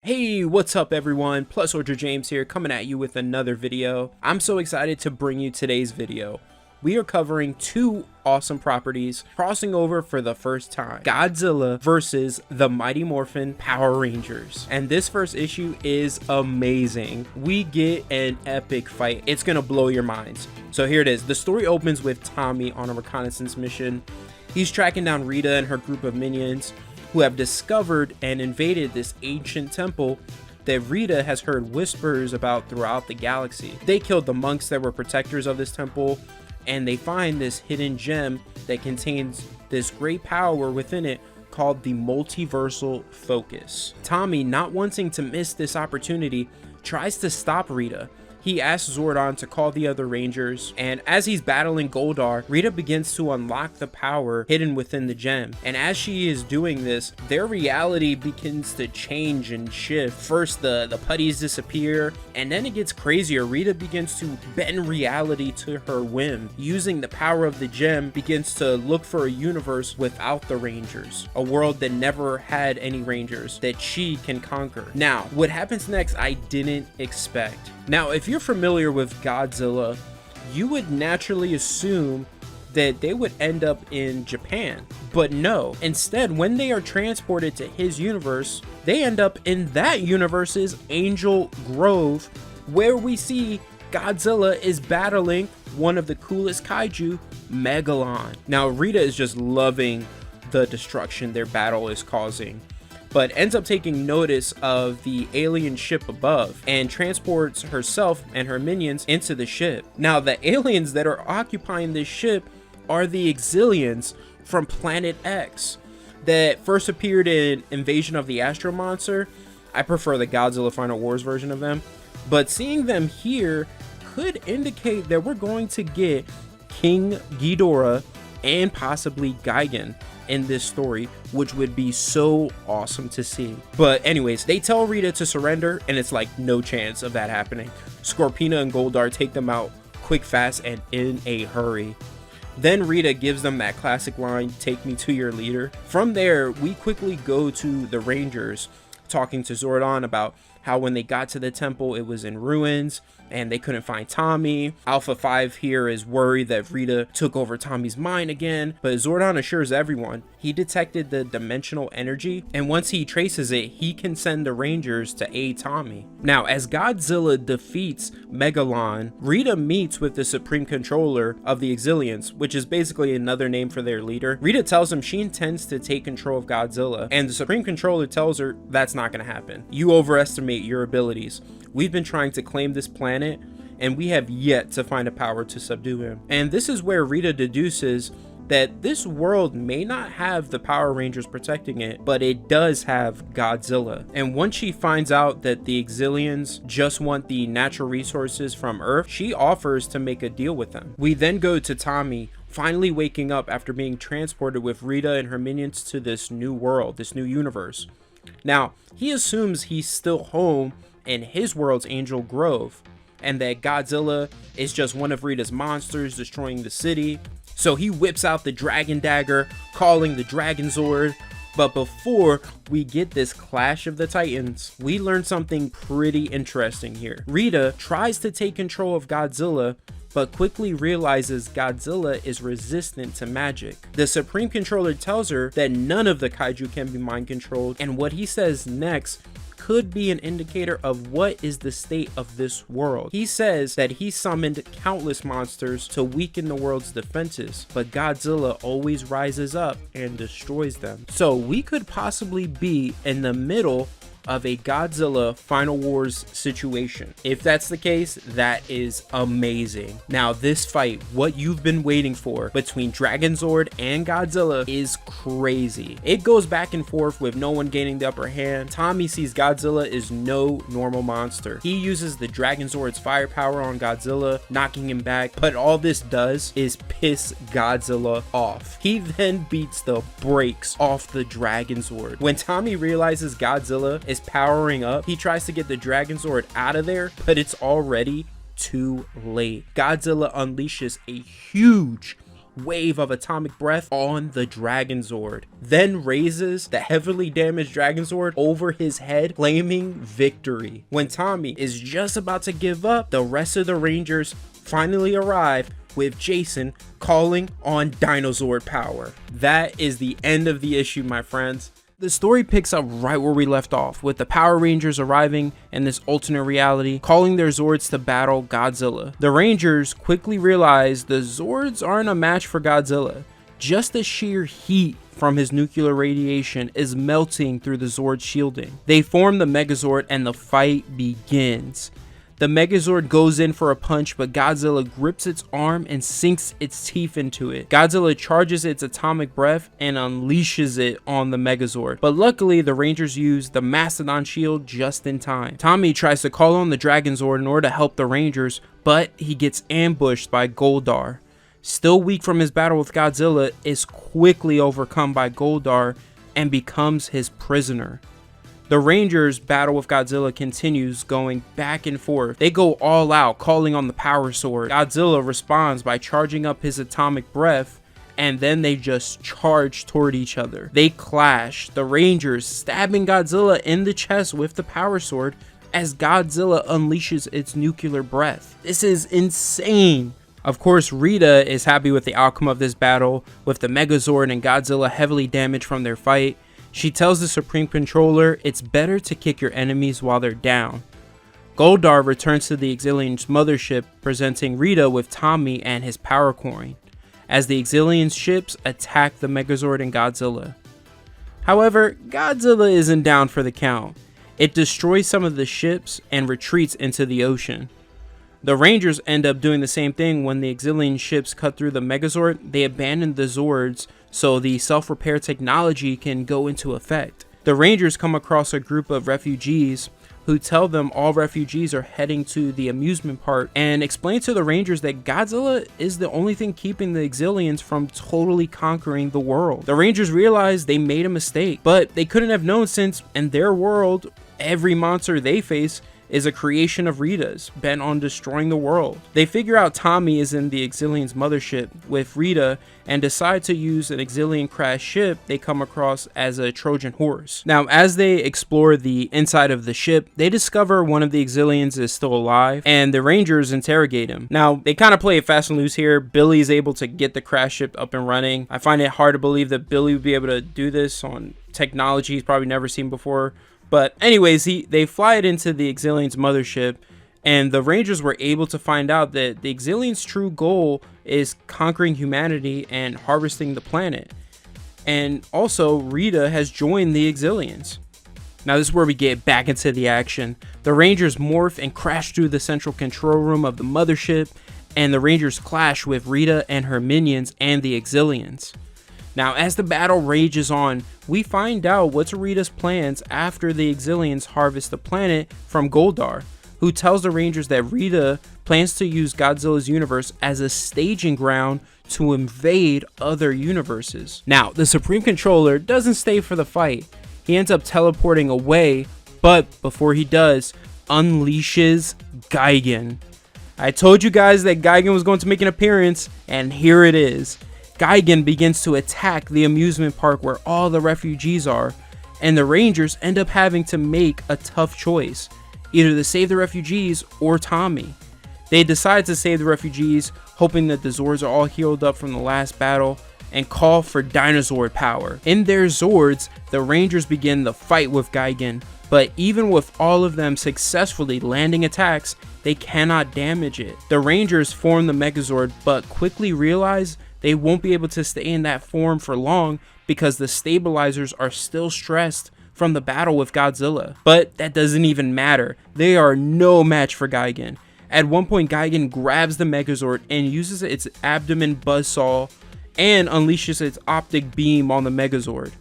Hey, what's up everyone? Plus Soldier James here, coming at you with another video. I'm so excited to bring you today's video. We are covering two awesome properties crossing over for the first time. Godzilla versus the Mighty Morphin Power Rangers. And this first issue is amazing. We get an epic fight. It's gonna blow your minds. So here it is. The story opens with Tommy on a reconnaissance mission. He's tracking down Rita and her group of minions who have discovered and invaded this ancient temple that Rita has heard whispers about throughout the galaxy. They killed the monks that were protectors of this temple, and they find this hidden gem that contains this great power within it called the multiversal focus. Tommy, not wanting to miss this opportunity, tries to stop Rita. He asks Zordon to call the other Rangers, and as he's battling Goldar, Rita begins to unlock the power hidden within the gem. And as she is doing this, their reality begins to change and shift. First, the putties disappear, and then it gets crazier. Rita begins to bend reality to her whim. Using the power of the gem, begins to look for a universe without the Rangers, a world that never had any Rangers that she can conquer. Now, what happens next, I didn't expect. Now, if you're familiar with Godzilla, you would naturally assume that they would end up in Japan, but no. Instead, when they are transported to his universe, they end up in that universe's Angel Grove, where we see Godzilla is battling one of the coolest kaiju, Megalon. Now, Rita is just loving the destruction their battle is causing, but ends up taking notice of the alien ship above and transports herself and her minions into the ship. Now, the aliens that are occupying this ship are the Exilians from Planet X that first appeared in Invasion of the Astro Monster. I prefer the Godzilla Final Wars version of them, but seeing them here could indicate that we're going to get King Ghidorah and possibly Gigan in this story, which would be so awesome to see. But anyways, they tell Rita to surrender, and it's like no chance of that happening. Scorpina and Goldar take them out quick, fast, and in a hurry. Then Rita gives them that classic line, "Take me to your leader." From there, we quickly go to the Rangers, talking to Zordon about how when they got to the temple, it was in ruins and they couldn't find Tommy. Alpha 5 here is worried that Rita took over Tommy's mind again, but Zordon assures everyone he detected the dimensional energy, and once he traces it, he can send the Rangers to aid Tommy. Now, as Godzilla defeats Megalon, Rita meets with the Supreme Controller of the Exilians, which is basically another name for their leader. Rita tells him she intends to take control of Godzilla, and the Supreme Controller tells her that's not going to happen. You overestimate your abilities. We've been trying to claim this planet, and we have yet to find a power to subdue him. And this is where Rita deduces that this world may not have the Power Rangers protecting it, but it does have Godzilla. And once she finds out that the Exilians just want the natural resources from Earth, she offers to make a deal with them. We then go to Tommy, finally waking up after being transported with Rita and her minions to this new world, this new universe. Now, he assumes he's still home in his world's Angel Grove, and that Godzilla is just one of Rita's monsters destroying the city. So he whips out the Dragon Dagger, calling the Dragon Zord. But before we get this clash of the Titans, we learn something pretty interesting here. Rita tries to take control of Godzilla, but quickly realizes Godzilla is resistant to magic. The Supreme Controller tells her that none of the kaiju can be mind controlled, and what he says next could be an indicator of what is the state of this world. He says that he summoned countless monsters to weaken the world's defenses, but Godzilla always rises up and destroys them. So we could possibly be in the middle of a Godzilla Final Wars situation. If that's the case, that is amazing. Now, this fight, what you've been waiting for between Dragon Zord and Godzilla, is crazy. It goes back and forth with no one gaining the upper hand. Tommy sees Godzilla is no normal monster. He uses the Dragon Zord's firepower on Godzilla, knocking him back, but all this does is piss Godzilla off. He then beats the brakes off the Dragon Zord. When Tommy realizes Godzilla is powering up, he tries to get the Dragon Zord out of there, but it's already too late. Godzilla unleashes a huge wave of atomic breath on the Dragon Zord, then raises the heavily damaged Dragon Zord over his head, claiming victory. When Tommy is just about to give up, the rest of the Rangers finally arrive, with Jason calling on Dinozord power. That is the end of the issue, my friends. The story picks up right where we left off, with the Power Rangers arriving in this alternate reality, calling their Zords to battle Godzilla. The Rangers quickly realize the Zords aren't a match for Godzilla. Just the sheer heat from his nuclear radiation is melting through the Zord's shielding. They form the Megazord and the fight begins. The Megazord goes in for a punch, but Godzilla grips its arm and sinks its teeth into it. Godzilla charges its atomic breath and unleashes it on the Megazord. But luckily, the Rangers use the Mastodon shield just in time. Tommy tries to call on the Dragon Zord in order to help the Rangers, but he gets ambushed by Ghidorah. Still weak from his battle with Godzilla, is quickly overcome by Ghidorah and becomes his prisoner. The Rangers' battle with Godzilla continues, going back and forth. They go all out, calling on the Power Sword. Godzilla responds by charging up his atomic breath, and then they just charge toward each other. They clash, the Rangers stabbing Godzilla in the chest with the Power Sword as Godzilla unleashes its nuclear breath. This is insane. Of course, Rita is happy with the outcome of this battle, with the Megazord and Godzilla heavily damaged from their fight. She tells the Supreme Controller it's better to kick your enemies while they're down. Ghidorah returns to the Exilian's mothership, presenting Rita with Tommy and his power coin, as the Exilian's ships attack the Megazord and Godzilla. However, Godzilla isn't down for the count. It destroys some of the ships and retreats into the ocean. The Rangers end up doing the same thing. When the Exilian ships cut through the Megazord, they abandon the Zords so the self-repair technology can go into effect. The Rangers come across a group of refugees who tell them all refugees are heading to the amusement park and explain to the Rangers that Godzilla is the only thing keeping the Exilians from totally conquering the world. The Rangers realize they made a mistake, but they couldn't have known, since in their world, every monster they face is a creation of Rita's, bent on destroying the world. They figure out Tommy is in the Exilian's mothership with Rita and decide to use an Exilian crash ship they come across as a Trojan horse. Now, as they explore the inside of the ship, they discover one of the Exilians is still alive, and the Rangers interrogate him. Now, they kind of play it fast and loose here. Billy is able to get the crash ship up and running. I find it hard to believe that Billy would be able to do this on technology he's probably never seen before. But anyways, they fly it into the Exilian's mothership, and the Rangers were able to find out that the Exilian's true goal is conquering humanity and harvesting the planet. And also, Rita has joined the Exilians. Now this is where we get back into the action. The Rangers morph and crash through the central control room of the mothership, and the Rangers clash with Rita and her minions and the Exilians. Now, as the battle rages on, we find out what's Rita's plans after the Exilians harvest the planet from Ghidorah, who tells the Rangers that Rita plans to use Godzilla's universe as a staging ground to invade other universes. Now, the Supreme Controller doesn't stay for the fight. He ends up teleporting away, but before he does, unleashes Gigan. I told you guys that Gigan was going to make an appearance, and here it is. Gigan begins to attack the amusement park where all the refugees are, and the Rangers end up having to make a tough choice, either to save the refugees or Tommy. They decide to save the refugees, hoping that the Zords are all healed up from the last battle, and call for Dinozord power. In their Zords, the Rangers begin the fight with Gigan, but even with all of them successfully landing attacks, they cannot damage it. The Rangers form the Megazord, but quickly realize they won't be able to stay in that form for long because the stabilizers are still stressed from the battle with Godzilla. But that doesn't even matter. They are no match for Gigan. At one point, Gigan grabs the Megazord and uses its abdomen buzzsaw and unleashes its optic beam on the Megazord.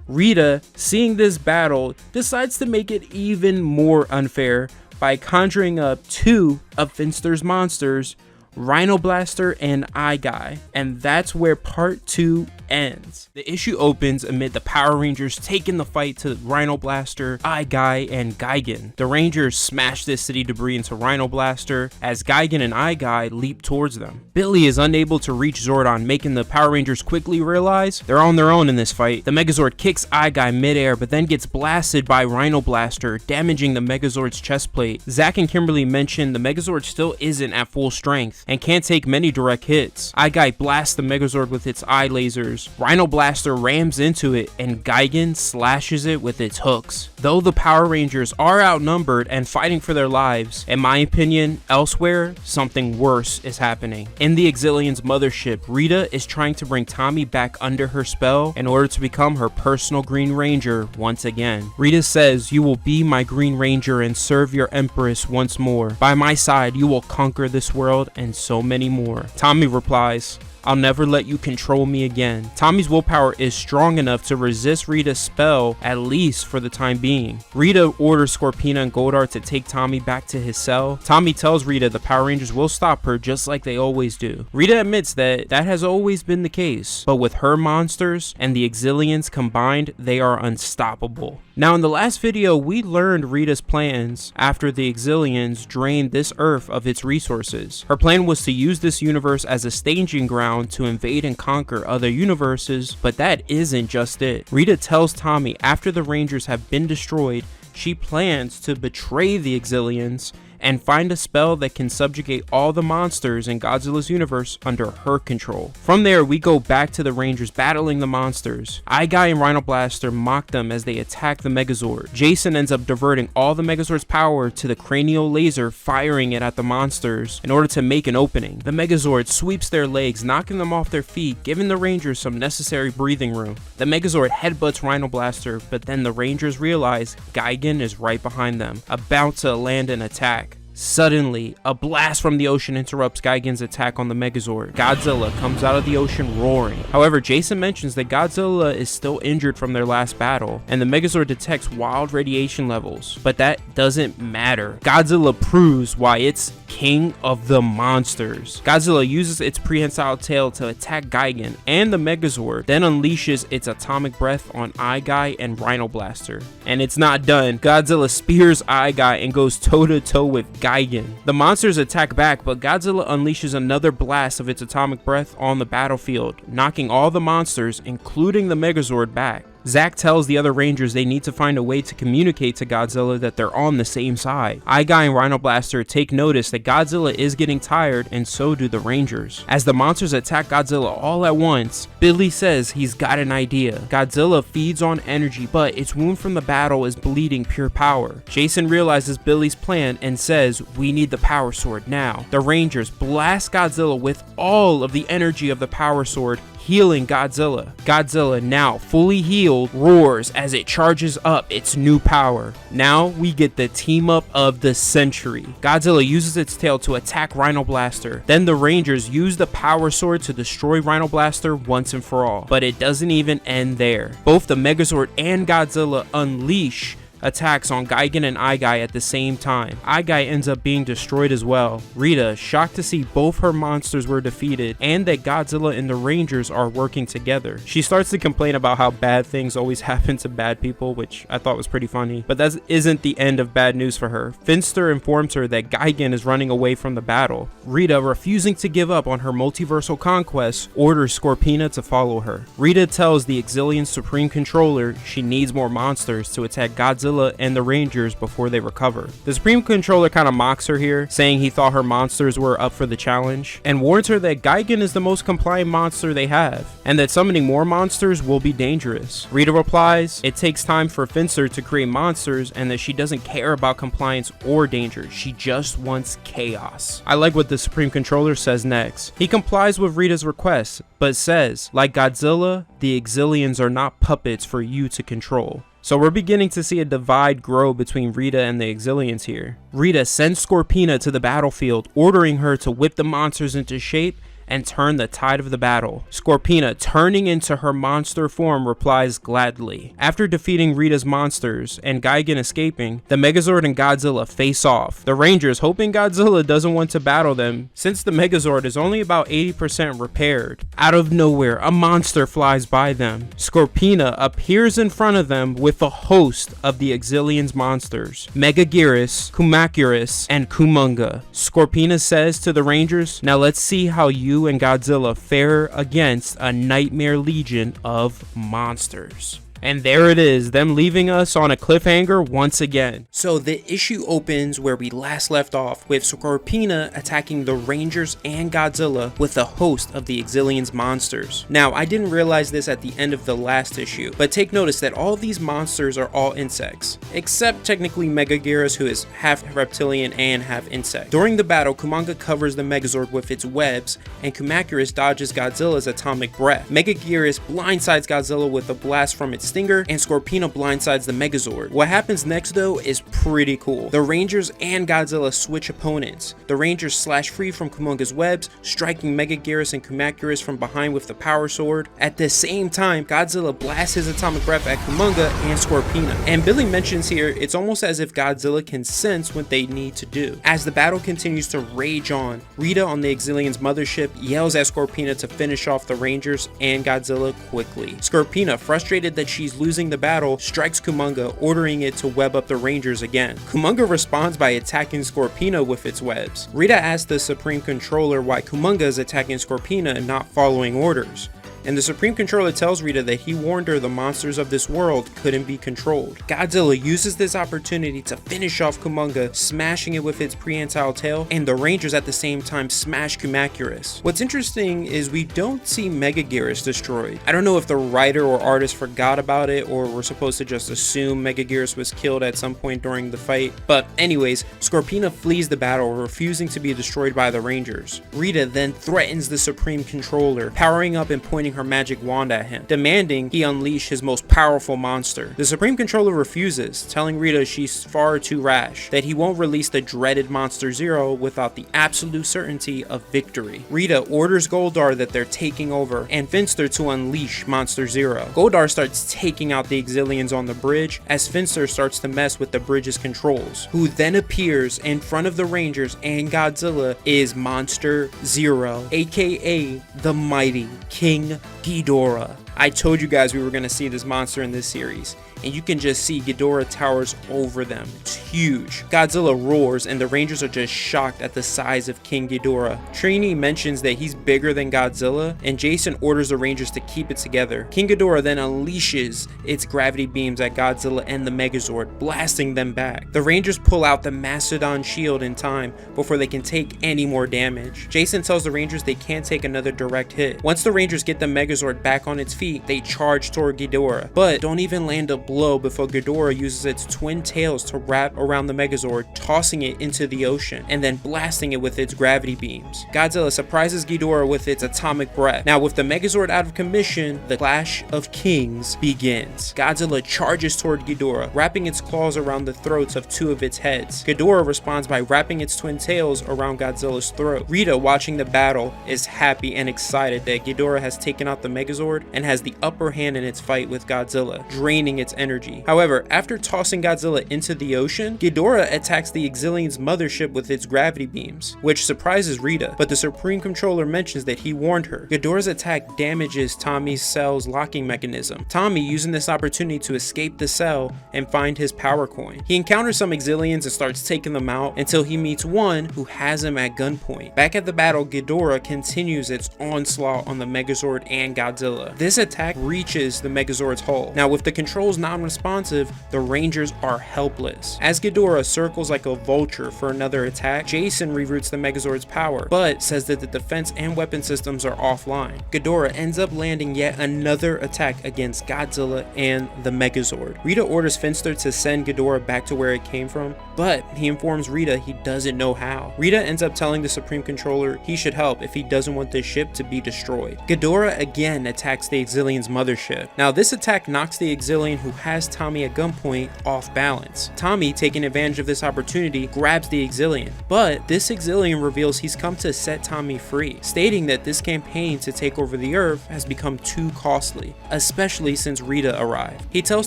Rita, seeing this battle, decides to make it even more unfair by conjuring up two of Finster's monsters, Rhino Blaster and Eye Guy. And that's where part 2 ends. The issue opens amid the Power Rangers taking the fight to Rhino Blaster, Guy, and Gigan. The Rangers smash this city debris into Rhino Blaster as Gigan and Guy leap towards them. Billy is unable to reach Zordon, making the Power Rangers quickly realize they're on their own in this fight. The Megazord kicks Guy midair, but then gets blasted by Rhino Blaster, damaging the Megazord's chest plate. Zach and Kimberly mention the Megazord still isn't at full strength and can't take many direct hits. Guy blasts the Megazord with its eye lasers. Rhino Blaster rams into it and Gigan slashes it with its hooks. Though the Power Rangers are outnumbered and fighting for their lives, in my opinion, elsewhere, something worse is happening. In the Exilian's mothership, Rita is trying to bring Tommy back under her spell in order to become her personal Green Ranger once again. Rita says, "You will be my Green Ranger and serve your Empress once more. By my side, you will conquer this world and so many more." Tommy replies, "I'll never let you control me again." Tommy's willpower is strong enough to resist Rita's spell, at least for the time being. Rita orders Scorpina and Goldar to take Tommy back to his cell. Tommy tells Rita the Power Rangers will stop her just like they always do. Rita admits that has always been the case, but with her monsters and the Exilians combined, they are unstoppable. Now, in the last video, we learned Rita's plans after the Exilians drained this Earth of its resources. Her plan was to use this universe as a staging ground to invade and conquer other universes, but that isn't just it. Rita tells Tommy after the Rangers have been destroyed, she plans to betray the Exilians and find a spell that can subjugate all the monsters in Godzilla's universe under her control. From there, we go back to the Rangers battling the monsters. Guy and Rhino Blaster mock them as they attack the Megazord. Jason ends up diverting all the Megazord's power to the cranial laser, firing it at the monsters in order to make an opening. The Megazord sweeps their legs, knocking them off their feet, giving the Rangers some necessary breathing room. The Megazord headbutts Rhino Blaster, but then the Rangers realize Gigan is right behind them, about to land an attack. Suddenly, a blast from the ocean interrupts Gigan's attack on the Megazord. Godzilla comes out of the ocean roaring. However, Jason mentions that Godzilla is still injured from their last battle, and the Megazord detects wild radiation levels, but that doesn't matter. Godzilla proves why it's king of the monsters. Godzilla uses its prehensile tail to attack Gigan and the Megazord, then unleashes its atomic breath on Guy and Rhino Blaster. And it's not done. Godzilla spears Guy and goes toe-to-toe with Gigan. The monsters attack back, but Godzilla unleashes another blast of its atomic breath on the battlefield, knocking all the monsters, including the Megazord, back. Zack tells the other Rangers they need to find a way to communicate to Godzilla that they're on the same side. Guy and Rhino Blaster take notice that Godzilla is getting tired, and so do the Rangers. As the monsters attack Godzilla all at once, Billy says he's got an idea. Godzilla feeds on energy, but its wound from the battle is bleeding pure power. Jason realizes Billy's plan and says, "We need the Power Sword now." The Rangers blast Godzilla with all of the energy of the Power Sword, healing Godzilla. Godzilla, now fully healed, roars as it charges up its new power. Now we get the team up of the century. Godzilla uses its tail to attack Rhino Blaster. Then the Rangers use the Power Sword to destroy Rhino Blaster once and for all. But it doesn't even end there. Both the Megazord and Godzilla unleash attacks on Gigan and Guy at the same time. Guy ends up being destroyed as well. Rita, shocked to see both her monsters were defeated and that Godzilla and the Rangers are working together. She starts to complain about how bad things always happen to bad people, which I thought was pretty funny. But that isn't the end of bad news for her. Finster informs her that Gigan is running away from the battle. Rita, refusing to give up on her multiversal conquest, orders Scorpina to follow her. Rita tells the Exilian Supreme Controller she needs more monsters to attack Godzilla and the Rangers before they recover. The Supreme Controller kind of mocks her here, saying he thought her monsters were up for the challenge, and warns her that Gigan is the most compliant monster they have, and that summoning more monsters will be dangerous. Rita replies, it takes time for Finster to create monsters, and that she doesn't care about compliance or danger, she just wants chaos. I like what the Supreme Controller says next. He complies with Rita's request, but says, like Godzilla, the Exilians are not puppets for you to control. So we're beginning to see a divide grow between Rita and the Exilians here. Rita sends Scorpina to the battlefield, ordering her to whip the monsters into shape and turn the tide of the battle. Scorpina, turning into her monster form, replies gladly. After defeating Rita's monsters and Gigan escaping, the Megazord and Godzilla face off. The Rangers, hoping Godzilla doesn't want to battle them since the Megazord is only about 80% repaired. Out of nowhere, a monster flies by them. Scorpina appears in front of them with a host of the Exilian's monsters, Megaguirus, Kumacuris, and Kumonga. Scorpina says to the Rangers, "Now let's see how you and Godzilla fare against a nightmare legion of monsters." And there it is, them leaving us on a cliffhanger once again. So the issue opens where we last left off, with Scorpina attacking the Rangers and Godzilla with a host of the Exilian's monsters. Now, I didn't realize this at the end of the last issue, but take notice that all these monsters are all insects, except technically Megaguirus, who is half reptilian and half insect. During the battle, Kumonga covers the Megazord with its webs, and Kumacuris dodges Godzilla's atomic breath. Megaguirus blindsides Godzilla with a blast from its stinger, and Scorpina blindsides the Megazord. What happens next though is pretty cool. The Rangers and Godzilla switch opponents. The Rangers slash free from Kumonga's webs, striking Megaguirus and Kumacuris from behind with the power sword. At the same time, Godzilla blasts his atomic breath at Kumonga and Scorpina. And Billy mentions here, it's almost as if Godzilla can sense what they need to do. As the battle continues to rage on, Rita on the Exilian's mothership yells at Scorpina to finish off the Rangers and Godzilla quickly. Scorpina, frustrated that she's losing the battle, strikes Kumonga, ordering it to web up the Rangers again. Kumonga responds by attacking Scorpina with its webs. Rita asks the Supreme Controller why Kumonga is attacking Scorpina and not following orders. And the Supreme Controller tells Rita that he warned her the monsters of this world couldn't be controlled. Godzilla uses this opportunity to finish off Kumonga, smashing it with its prehensile tail, and the Rangers at the same time smash Kumacuris. What's interesting is we don't see Megaguirus destroyed. I don't know if the writer or artist forgot about it, or we're supposed to just assume Megaguirus was killed at some point during the fight. But anyways, Scorpina flees the battle, refusing to be destroyed by the Rangers. Rita then threatens the Supreme Controller, powering up and pointing her magic wand at him, demanding he unleash his most powerful monster. The Supreme Controller refuses, telling Rita she's far too rash, that he won't release the dreaded Monster Zero without the absolute certainty of victory. Rita orders Goldar that they're taking over, and Finster to unleash Monster Zero. Goldar starts taking out the Exilians on the bridge, as Finster starts to mess with the bridge's controls. Who then appears in front of the Rangers and Godzilla is Monster Zero, aka the mighty King Ghidorah. I told you guys we were going to see this monster in this series, and you can just see Ghidorah towers over them. It's huge. Godzilla roars, and the Rangers are just shocked at the size of King Ghidorah. Trini mentions that he's bigger than Godzilla, and Jason orders the Rangers to keep it together. King Ghidorah then unleashes its gravity beams at Godzilla and the Megazord, blasting them back. The Rangers pull out the Mastodon shield in time before they can take any more damage. Jason tells the Rangers they can't take another direct hit. Once the Rangers get the Megazord back on its feet, they charge toward Ghidorah, but don't even land a blow before Ghidorah uses its twin tails to wrap around the Megazord, tossing it into the ocean, and then blasting it with its gravity beams. Godzilla surprises Ghidorah with its atomic breath. Now, with the Megazord out of commission, the Clash of Kings begins. Godzilla charges toward Ghidorah, wrapping its claws around the throats of two of its heads. Ghidorah responds by wrapping its twin tails around Godzilla's throat. Rita, watching the battle, is happy and excited that Ghidorah has taken out the Megazord and has the upper hand in its fight with Godzilla, draining its energy. However, after tossing Godzilla into the ocean, Ghidorah attacks the Exilian's mothership with its gravity beams, which surprises Rita, but the Supreme Controller mentions that he warned her. Ghidorah's attack damages Tommy's cell's locking mechanism, Tommy using this opportunity to escape the cell and find his power coin. He encounters some Exilians and starts taking them out until he meets one who has him at gunpoint. Back at the battle, Ghidorah continues its onslaught on the Megazord and Godzilla. This attack reaches the Megazord's hull. Now, with the controls non-responsive, the Rangers are helpless. As Ghidorah circles like a vulture for another attack, Jason reroutes the Megazord's power, but says that the defense and weapon systems are offline. Ghidorah ends up landing yet another attack against Godzilla and the Megazord. Rita orders Finster to send Ghidorah back to where it came from, but he informs Rita he doesn't know how. Rita ends up telling the Supreme Controller he should help if he doesn't want the ship to be destroyed. Ghidorah again attacks the Exilian's mothership. Now, this attack knocks the Exilian who has Tommy at gunpoint off balance. Tommy, taking taking advantage of this opportunity, grabs the Exilian. But this Exilian reveals he's come to set Tommy free, stating that this campaign to take over the Earth has become too costly, especially since Rita arrived. He tells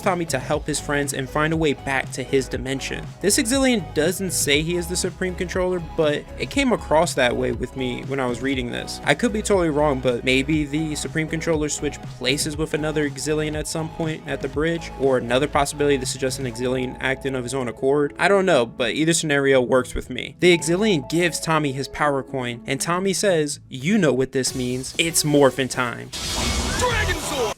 Tommy to help his friends and find a way back to his dimension. This Exilian doesn't say he is the Supreme Controller, but it came across that way with me when I was reading this. I could be totally wrong, but maybe the Supreme Controller switched places with another Exilian at some point at the bridge, or another possibility this is just an Exilian acting of his own accord. I don't know, but either scenario works with me. The Exilian gives Tommy his power coin, and Tommy says, "You know what this means. It's Morphin time."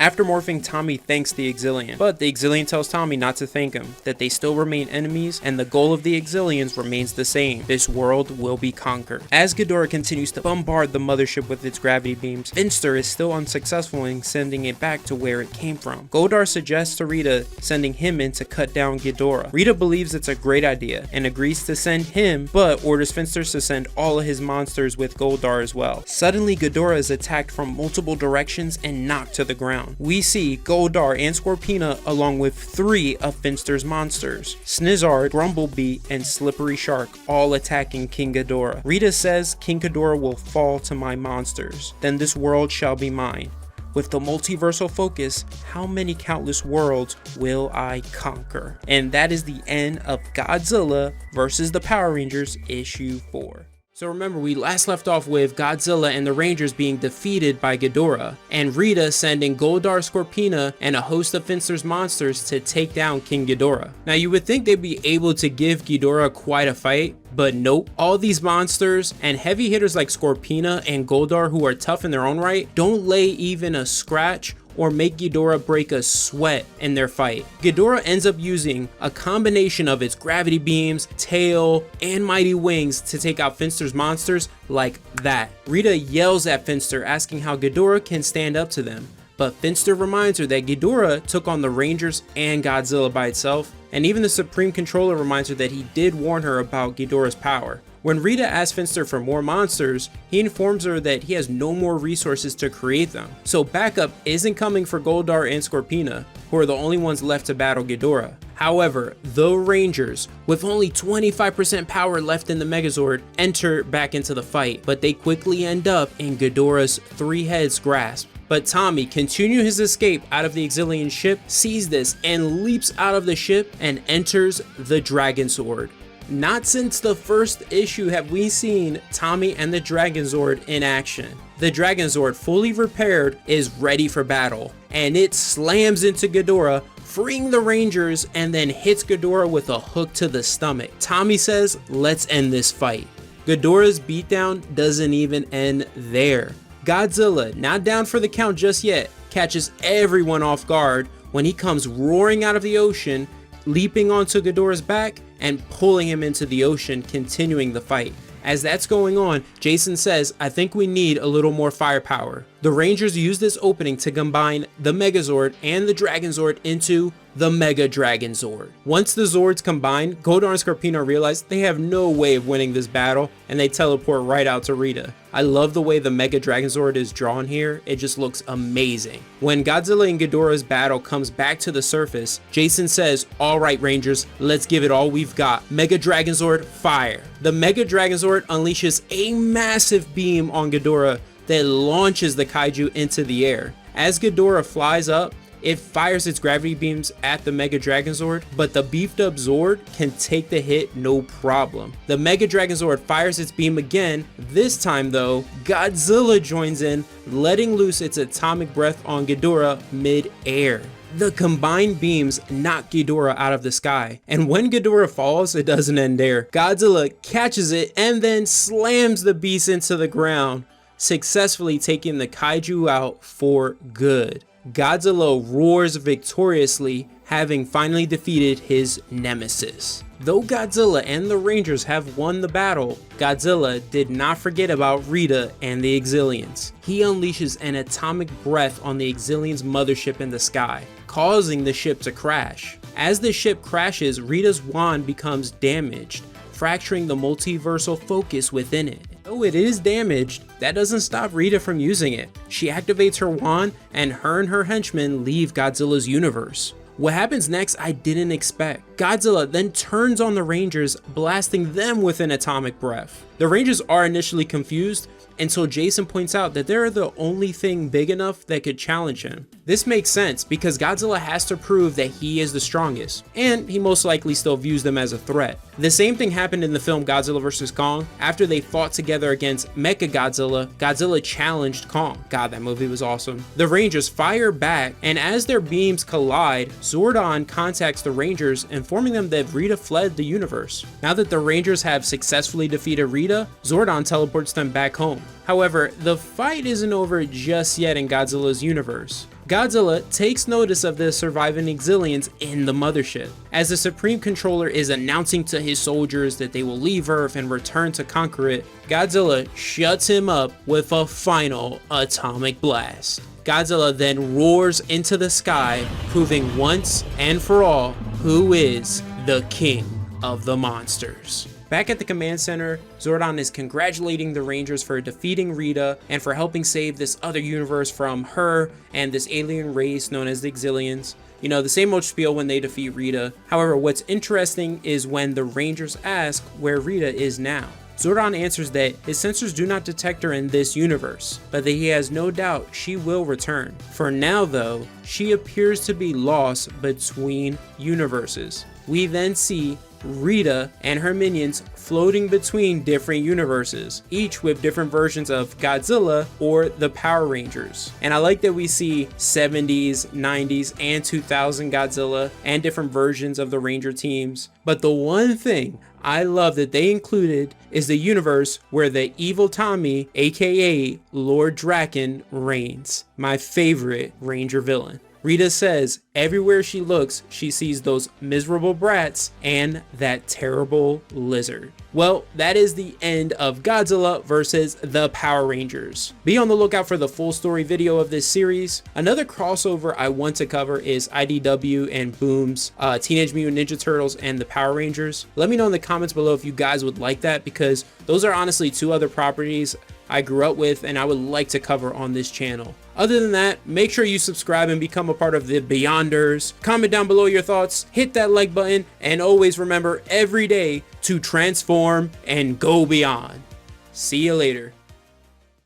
After morphing, Tommy thanks the Exilian, but the Exilian tells Tommy not to thank him, that they still remain enemies, and the goal of the Exilians remains the same. This world will be conquered. As Ghidorah continues to bombard the mothership with its gravity beams, Finster is still unsuccessful in sending it back to where it came from. Goldar suggests to Rita sending him in to cut down Ghidorah. Rita believes it's a great idea and agrees to send him, but orders Finster to send all of his monsters with Goldar as well. Suddenly, Ghidorah is attacked from multiple directions and knocked to the ground. We see Goldar and Scorpina along with 3 of Finster's monsters, Snizzard, Grumblebee, and Slippery Shark, all attacking King Ghidorah. Rita says King Ghidorah will fall to my monsters, then this world shall be mine. With the multiversal focus, how many countless worlds will I conquer? And that is the end of Godzilla vs. the Power Rangers issue 4. So remember, we last left off with Godzilla and the Rangers being defeated by Ghidorah, and Rita sending Goldar, Scorpina, and a host of Finster's monsters to take down King Ghidorah. Now you would think they'd be able to give Ghidorah quite a fight, but nope. All these monsters and heavy hitters like Scorpina and Goldar, who are tough in their own right, don't lay even a scratch or make Ghidorah break a sweat in their fight. Ghidorah ends up using a combination of its gravity beams, tail, and mighty wings to take out Finster's monsters like that. Rita yells at Finster asking how Ghidorah can stand up to them, but Finster reminds her that Ghidorah took on the Rangers and Godzilla by itself, and even the Supreme Controller reminds her that he did warn her about Ghidorah's power. When Rita asks Finster for more monsters, he informs her that he has no more resources to create them. So backup isn't coming for Goldar and Scorpina, who are the only ones left to battle Ghidorah. However, the Rangers, with only 25% power left in the Megazord, enter back into the fight, but they quickly end up in Ghidorah's 3 heads grasp. But Tommy, continuing his escape out of the Exilian ship, sees this and leaps out of the ship and enters the Dragon Sword. Not since the first issue have we seen Tommy and the Dragon Zord in action. The Dragon Zord, fully repaired, is ready for battle, and it slams into Ghidorah, freeing the Rangers, and then hits Ghidorah with a hook to the stomach. Tommy says, "Let's end this fight." Ghidorah's beatdown doesn't even end there. Godzilla, not down for the count just yet, catches everyone off guard when he comes roaring out of the ocean, leaping onto Ghidorah's back and pulling him into the ocean, continuing the fight. As that's going on, Jason says, "I think we need a little more firepower." The Rangers use this opening to combine the Megazord and the Dragon Zord into the Mega Dragon Zord. Once the Zords combine, Goldar and Scorpina realize they have no way of winning this battle, and they teleport right out to Rita. I love the way the Mega Dragon Zord is drawn here. It just looks amazing. When Godzilla and Ghidorah's battle comes back to the surface, Jason says, "All right, Rangers, let's give it all we've got. Mega Dragon Zord, fire." The Mega Dragon Zord unleashes a massive beam on Ghidorah that launches the kaiju into the air. As Ghidorah flies up, it fires its gravity beams at the Mega Dragon Zord, but the beefed up Zord can take the hit no problem. The Mega Dragon Zord fires its beam again. This time though, Godzilla joins in, letting loose its atomic breath on Ghidorah mid-air. The combined beams knock Ghidorah out of the sky, and when Ghidorah falls, it doesn't end there. Godzilla catches it and then slams the beast into the ground, successfully taking the kaiju out for good. Godzilla roars victoriously, having finally defeated his nemesis. Though Godzilla and the Rangers have won the battle, Godzilla did not forget about Rita and the Exilians. He unleashes an atomic breath on the Exilians' mothership in the sky, causing the ship to crash. As the ship crashes, Rita's wand becomes damaged, fracturing the multiversal focus within it. Though it is damaged, that doesn't stop Rita from using it. She activates her wand, and her henchmen leave Godzilla's universe. What happens next I didn't expect. Godzilla then turns on the Rangers, blasting them with an atomic breath. The Rangers are initially confused until Jason points out that they're the only thing big enough that could challenge him. This makes sense because Godzilla has to prove that he is the strongest, and he most likely still views them as a threat. The same thing happened in the film Godzilla vs. Kong. After they fought together against Mechagodzilla, Godzilla challenged Kong. God, that movie was awesome. The Rangers fire back, and as their beams collide, Zordon contacts the Rangers, informing them that Rita fled the universe. Now that the Rangers have successfully defeated Rita, Zordon teleports them back home. However, the fight isn't over just yet in Godzilla's universe. Godzilla takes notice of the surviving Exilians in the mothership. As the Supreme Controller is announcing to his soldiers that they will leave Earth and return to conquer it, Godzilla shuts him up with a final atomic blast. Godzilla then roars into the sky, proving once and for all who is the king of the monsters. Back at the command center, Zordon is congratulating the Rangers for defeating Rita and for helping save this other universe from her and this alien race known as the Exilians. You know, the same old spiel when they defeat Rita. However, what's interesting is when the Rangers ask where Rita is now. Zordon answers that his sensors do not detect her in this universe, but that he has no doubt she will return. For now though, she appears to be lost between universes. We then see Rita and her minions floating between different universes, each with different versions of Godzilla or the Power Rangers. And I like that we see 70s, 90s, and 2000 Godzilla and different versions of the Ranger teams. But the one thing I love that they included is the universe where the evil Tommy, aka Lord Draken, reigns. My favorite Ranger villain. Rita says everywhere she looks, she sees those miserable brats and that terrible lizard. Well, that is the end of Godzilla versus the Power Rangers. Be on the lookout for the full story video of this series. Another crossover I want to cover is IDW and Boom's Teenage Mutant Ninja Turtles and the Power Rangers. Let me know in the comments below if you guys would like that, because those are honestly two other properties I grew up with and I would like to cover on this channel. Other than that, make sure you subscribe and become a part of the Beyonders. Comment down below your thoughts, hit that like button, and always remember every day to transform and go beyond. See you later.